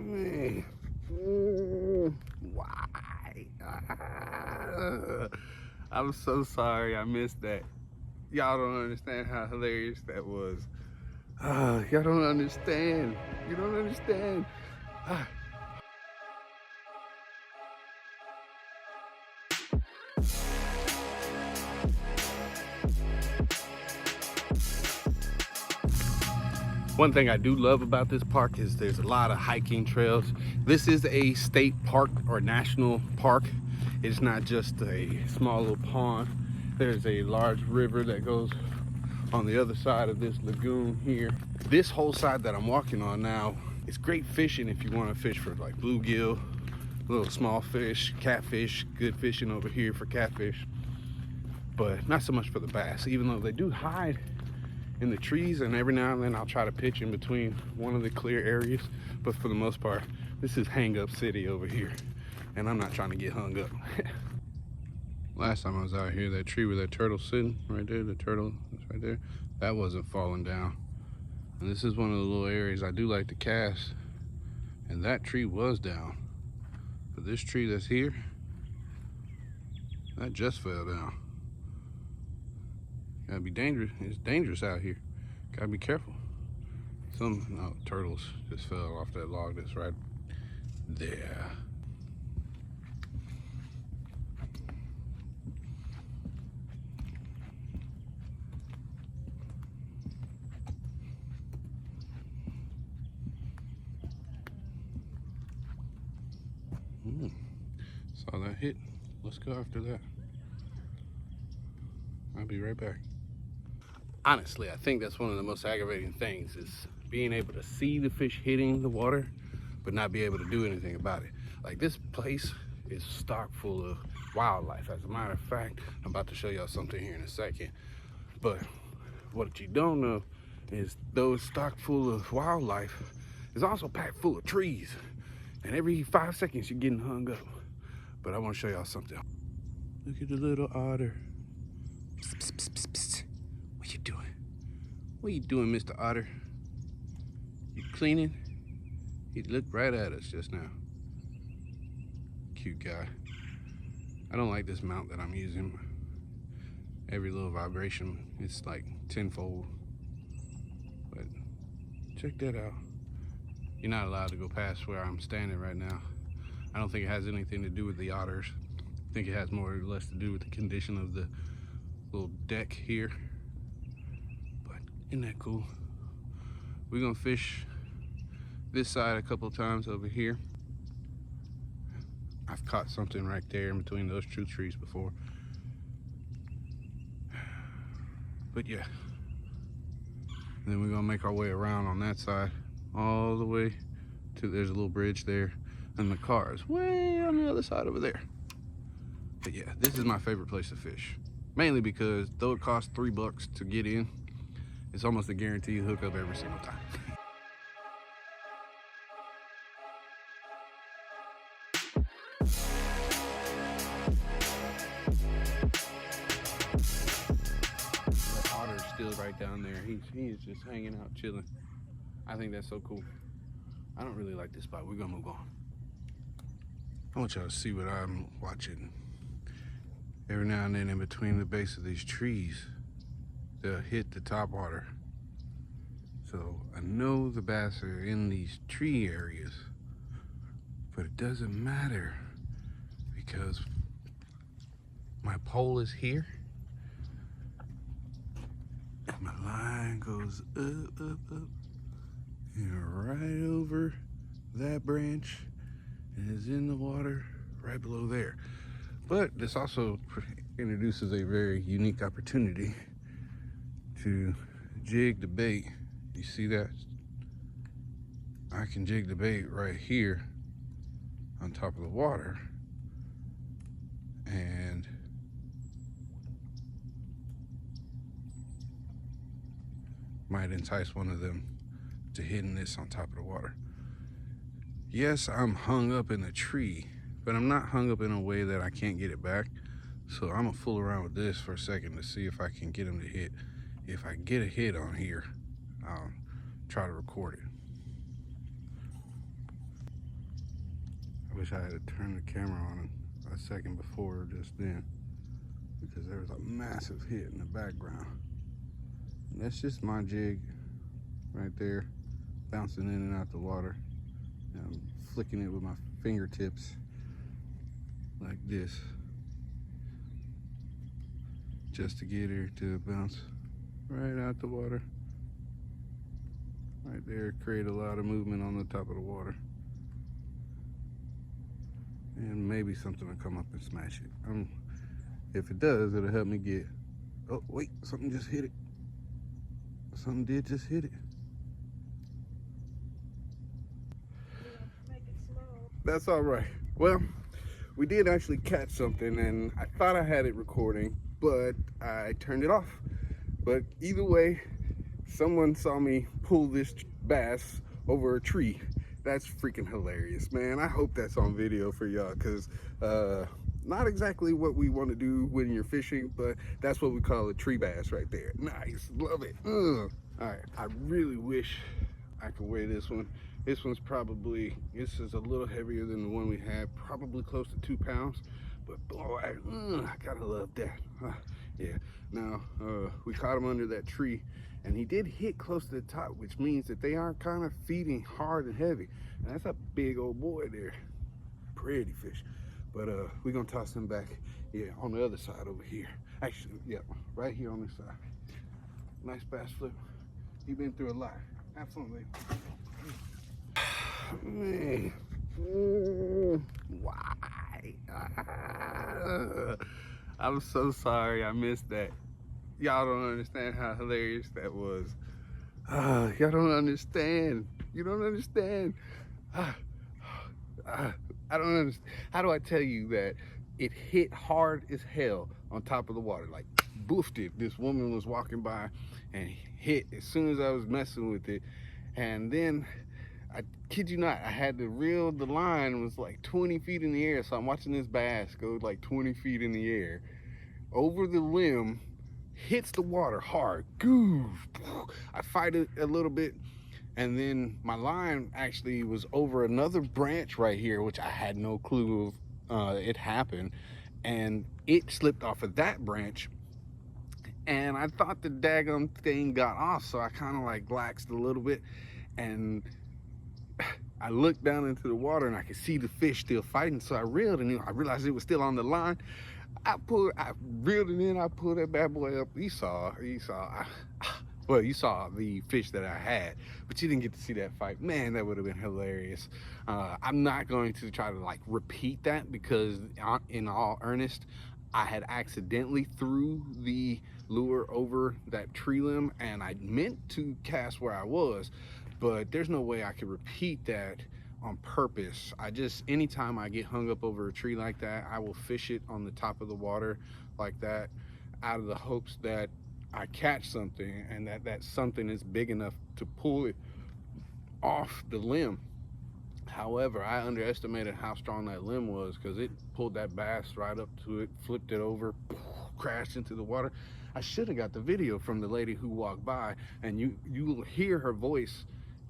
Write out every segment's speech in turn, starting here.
Man. Why? I'm so sorry I missed that. Y'all don't understand how hilarious that was. Y'all don't understand. You don't understand. Ah. One thing I do love about this park is there's a lot of hiking trails. This is a state park or national park. It's not just a small little pond. There's a large river that goes on the other side of this lagoon here. This whole side that I'm walking on now, it's great fishing if you want to fish for like bluegill, little small fish, catfish, good fishing over here for catfish, but not so much for the bass, even though they do hide in the trees, and every now and then I'll try to pitch in between one of the clear areas, but for the most part this is hang up city over here, and I'm not trying to get hung up. Last time I was out here, that tree where that turtle's sitting right there, the turtle is right there, that wasn't falling down. And this is one of the little areas I do like to cast, and that tree was down, but this tree that's here, that just fell down. Gotta be dangerous. It's dangerous out here. Gotta be careful. Some turtles just fell off that log that's right there. Saw that hit. Let's go after that. I'll be right back. Honestly, I think that's one of the most aggravating things is being able to see the fish hitting the water, but not be able to do anything about it. Like, this place is stocked full of wildlife. As a matter of fact, I'm about to show y'all something here in a second. But what you don't know is those stocked full of wildlife is also packed full of trees. And every 5 seconds you're getting hung up. But I want to show y'all something. Look at the little otter. Psst, psst, psst, psst, psst. What you doing? What you doing, Mr. Otter? You cleaning? He looked right at us just now. Cute guy. I don't like this mount that I'm using. Every little vibration, it's like tenfold. But check that out. You're not allowed to go past where I'm standing right now. I don't think it has anything to do with the otters. I think it has more or less to do with the condition of the little deck here. But isn't that cool? We're gonna fish this side a couple of times over here. I've caught something right there in between those two trees before. But yeah. And then we're gonna make our way around on that side all the way to, there's a little bridge there, and the car is way on the other side over there. But yeah, this is my favorite place to fish. Mainly because though it costs $3 to get in, it's almost a guaranteed hookup every single time. The otter's still right down there. He's just hanging out, chilling. I think that's so cool. I don't really like this spot. We're gonna move on. I want y'all to see what I'm watching. Every now and then in between the base of these trees, they'll hit the top water. So I know the bass are in these tree areas, but it doesn't matter because my pole is here and my line goes up, up, up, and right over that branch and is in the water right below there. But this also introduces a very unique opportunity to jig the bait. You see that? I can jig the bait right here on top of the water and might entice one of them to hitting this on top of the water. Yes, I'm hung up in a tree, but I'm not hung up in a way that I can't get it back. So I'm gonna fool around with this for a second to see if I can get him to hit. If I get a hit on here, I'll try to record it. wish I had turned the camera on a second before just then, because there was a massive hit in the background. And that's just my jig right there, bouncing in and out the water. And I'm flicking it with my fingertips like this, just to get her to bounce right out the water. Right there, create a lot of movement on the top of the water. And maybe something will come up and smash it. If it does, it'll help me get, oh wait, something just hit it. Something did just hit it. Make it slow. That's all right. Well, we did actually catch something, and I thought I had it recording, but I turned it off. But either way, someone saw me pull this bass over a tree. That's freaking hilarious, man. I hope that's on video for y'all, because not exactly what we want to do when you're fishing, but that's what we call a tree bass right there. Nice, love it. All right, I really wish I could weigh this one. This one's probably, this is a little heavier than the one we had, probably close to 2 pounds, but boy, I gotta love that. Yeah, now we caught him under that tree, and he did hit close to the top, which means that they are kind of feeding hard and heavy. And that's a big old boy there. Pretty fish. But we're gonna toss him back, yeah, on the other side over here. Actually, yeah, right here on this side. Nice bass flip. You've been through a lot. Absolutely. Man, why? I'm so sorry I missed that. Y'all don't understand how hilarious that was. Y'all don't understand. You don't understand. I don't understand. How do I tell you that it hit hard as hell on top of the water? Like, boofed it. This woman was walking by and hit as soon as I was messing with it. And then, I kid you not, I had to reel the line. It was like 20 feet in the air. So I'm watching this bass go like 20 feet in the air over the limb, hits the water hard. Goof. I fight it a little bit, and then my line actually was over another branch right here, which I had no clue of it happened, and it slipped off of that branch, and I thought the daggum thing got off, so I kind of like laxed a little bit, and I looked down into the water and I could see the fish still fighting, so I reeled, and I realized it was still on the line. I reeled it in, I pulled that bad boy up. You saw the fish that I had, but you didn't get to see that fight. Man, that would have been hilarious. I'm not going to try to like repeat that, because in all earnest, I had accidentally threw the lure over that tree limb, and I meant to cast where I was, but there's no way I could repeat that on purpose. Anytime I get hung up over a tree like that, I will fish it on the top of the water like that, out of the hopes that I catch something, and that something is big enough to pull it off the limb. However, I underestimated how strong that limb was, because it pulled that bass right up to it, flipped it over, crashed into the water. I should have got the video from the lady who walked by, and you will hear her voice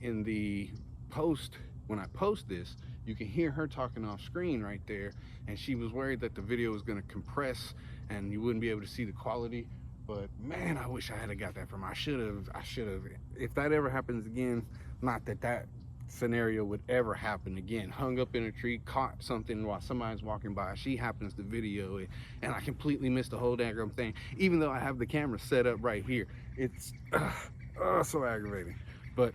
in the post. When I post this, you can hear her talking off screen right there, and she was worried that the video was going to compress and you wouldn't be able to see the quality. But man, I wish I had got that from her. I should have. If that ever happens again, not that scenario would ever happen again. Hung up in a tree, caught something while somebody's walking by, she happens to video it, and I completely missed the whole daggum thing, even though I have the camera set up right here. It's so aggravating. But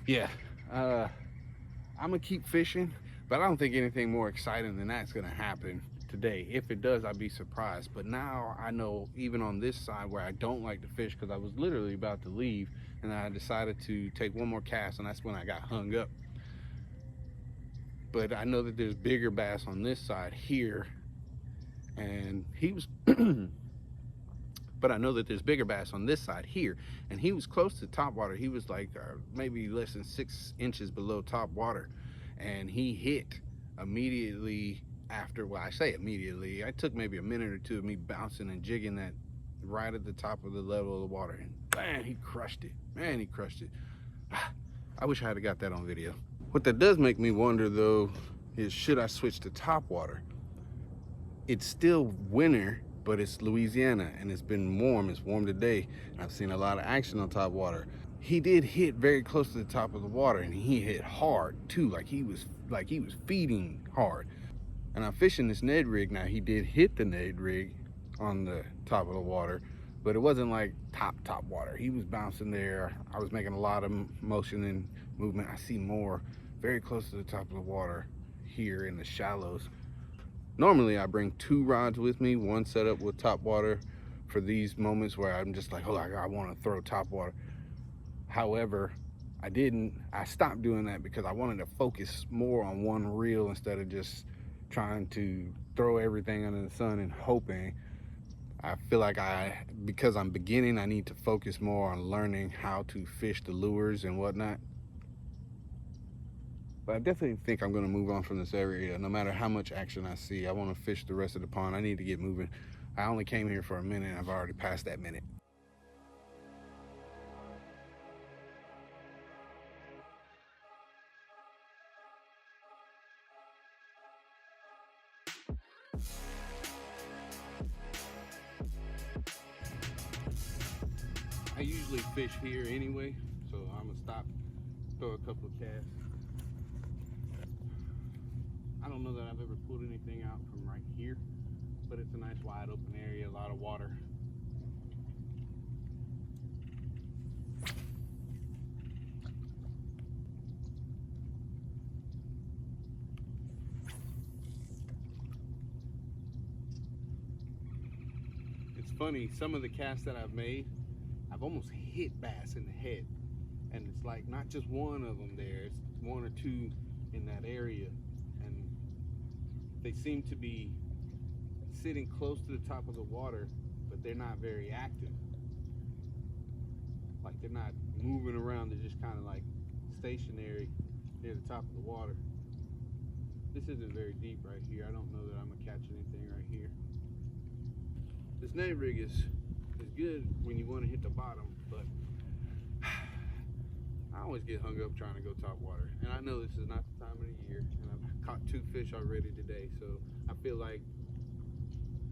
yeah, I'm gonna keep fishing, but I don't think anything more exciting than that's gonna happen today. If it does, I'd be surprised. But now I know, even on this side where I don't like to fish, because I was literally about to leave, and I decided to take one more cast, and that's when I got hung up. But I know that there's bigger bass on this side here, and he was but I know that there's bigger bass on this side here, and he was close to top water. He was like maybe less than 6 inches below top water, and he hit immediately after. Well, I say immediately, I took maybe a minute or two of me bouncing and jigging that right at the top of the level of the water, and bam, he crushed it. Man, he crushed it. I wish I had got that on video. What that does make me wonder though, is, should I switch to top water? It's still winter, but it's Louisiana and it's been warm. It's warm today. I've seen a lot of action on top water. He did hit very close to the top of the water, and he hit hard too, like he was feeding hard. And I'm fishing this Ned rig now. He did hit the Ned rig on the top of the water, but it wasn't like top water. He was bouncing there. I was making a lot of motion and movement. I see more very close to the top of the water here in the shallows. Normally I bring 2 rods with me, one set up with top water for these moments where I'm just like, oh, I want to throw top water. However, I stopped doing that because I wanted to focus more on one reel instead of just trying to throw everything under the sun and hoping. I feel like because I'm beginning, I need to focus more on learning how to fish the lures and whatnot. But I definitely think I'm going to move on from this area. No matter how much action I see, I want to fish the rest of the pond. I need to get moving. I only came here for a minute and I've already passed that minute. I usually fish here anyway, so I'm gonna stop, throw a couple of casts. I don't know that I've ever pulled anything out from right here, but it's a nice wide open area, a lot of water. It's funny, some of the casts that I've made, I've almost hit bass in the head, and it's like not just one of them there, it's 1 or 2 in that area, and they seem to be sitting close to the top of the water, but they're not very active. Like they're not moving around, they're just kind of like stationary near the top of the water. This isn't very deep right here. I don't know that I'm gonna catch anything right here. This Ned rig is good when you want to hit the bottom, but I always get hung up trying to go top water. And I know this is not the time of the year, and I've caught 2 fish already today, so I feel like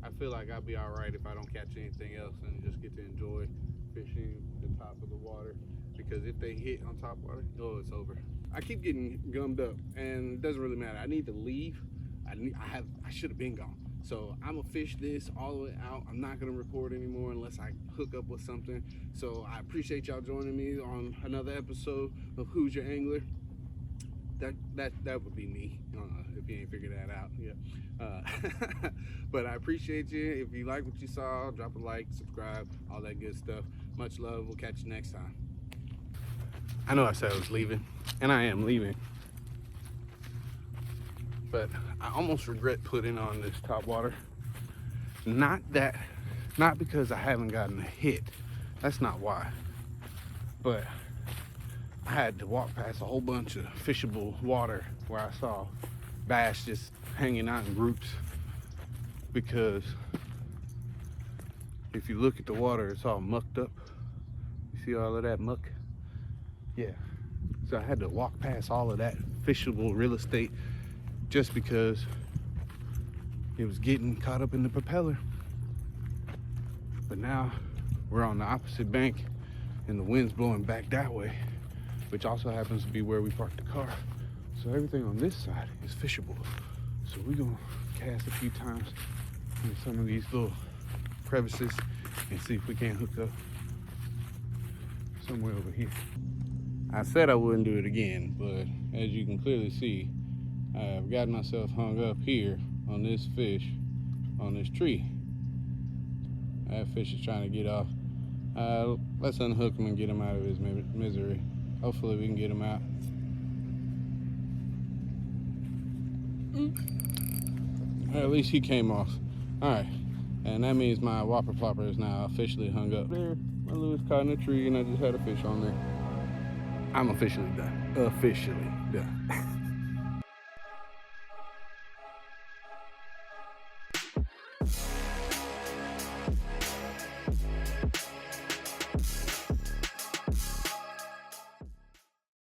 I'll be all right if I don't catch anything else and just get to enjoy fishing the top of the water. Because if they hit on top water, oh, it's over. I keep getting gummed up, and it doesn't really matter. I need to leave. I should have been gone. So I'm gonna fish this all the way out. I'm not gonna record anymore unless I hook up with something. So I appreciate y'all joining me on another episode of Who's Your Angler. That would be me, if you ain't figured that out yet. But I appreciate you. If you like what you saw, drop a like, subscribe, all that good stuff. Much love. We'll catch you next time. I know I said I was leaving, and I am leaving. But I almost regret putting on this top water. Not because I haven't gotten a hit. That's not why. But I had to walk past a whole bunch of fishable water where I saw bass just hanging out in groups. Because if you look at the water, it's all mucked up. You see all of that muck? Yeah. So I had to walk past all of that fishable real estate just because it was getting caught up in the propeller. But now we're on the opposite bank and the wind's blowing back that way, which also happens to be where we parked the car. So everything on this side is fishable. So we're gonna cast a few times in some of these little crevices and see if we can't hook up somewhere over here. I said I wouldn't do it again, but as you can clearly see, I've got myself hung up here on this fish, on this tree. That fish is trying to get off. Let's unhook him and get him out of his misery. Hopefully we can get him out. At least he came off. All right, and that means my whopper plopper is now officially hung up. There, my Lewis caught in a tree and I just had a fish on there. I'm officially done. Officially done.